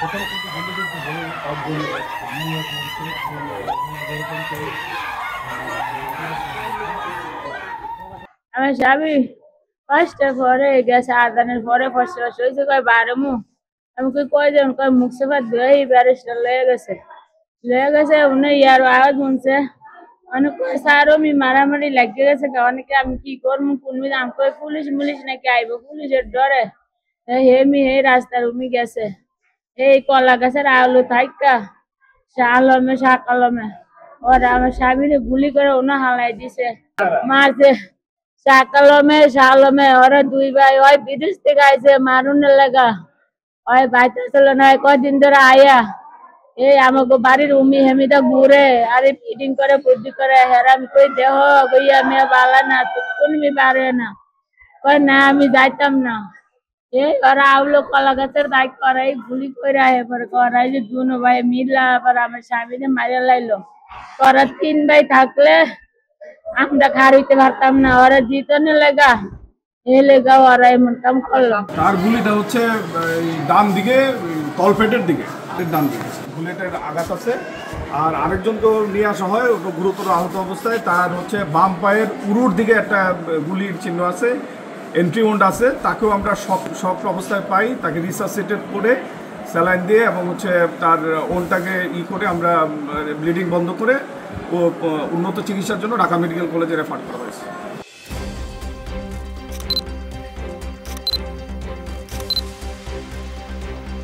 আমার স্বামী ৫টার পরে গেছে, আদানের পরে ফসে ফসে হয়েছে, কয় বারমু। আমি কই যাবেন, কয় মুখ সেফা ধুয়ে ব্যারিস্টার লয়ে গেছে উনি ইয়ার আওয়াজ শুনছে। অনেক কয় স্যার আমি মারামারি লাগে গেছে, অনেকে আমি কি করবো কোনমি আমি কই পুলিশ মুলিশ নাকি আইব, পুলিশের ডরে হে রাস্তার উমি গেছে এই কলা গাছের আলু থাইকা শাহ কলমে ওরা আমার স্বামীরে গুলি করে ওনা হালাই দিছে, মারছে। শাহ কলমে ওরা দুই ভাই ওই বিদেশ থেকে আইছে মারুনের লাগা। ওই বাইতে চলে না কয়দিন ধরে আয়া এই আমাকে বাড়ির উমি হেমিদা ঘুরে আরে ফিটিং করে বুদ্ধি করে হেরাম কই দেহ বইয়া মেয়ে বালা না তুমি পারে না, কই না আমি যাইতাম না। এই ওরা আউলো কলা গাছের দায়িত্ব করাই গুলি করে এবার করাই যে দুনো ভাই মিললা আবার আমার স্বামীরে মারিয়া লাইলো। ওরা ৩ ভাই থাকলে আমরা খারিতে পারতাম না, ওরা জিতনে লেগা এ লেগা ওরা এমন কাম করলো। তার গুলিটা হচ্ছে ডান দিকে, তলপেটের দিকে, ডান দিকে বুলেটের আঘাত আছে। আর আরেকজনকে নিয়ে আসা হয়, ওটা গুরুতর আহত অবস্থায়। তার হচ্ছে বাম পায়ের উরুর দিকে একটা গুলির চিহ্ন আছে, এন্ট্রি ওন্ড আছে। তাকেও আমরা শক অবস্থায় পাই, তাকে রিসাসিটেট করে স্যালাইন দিয়ে এবং হচ্ছে তার ওনটাকে করে আমরা ব্লিডিং বন্ধ করে ও উন্নত চিকিৎসার জন্য ঢাকা মেডিকেল কলেজে রেফার করা হয়েছে।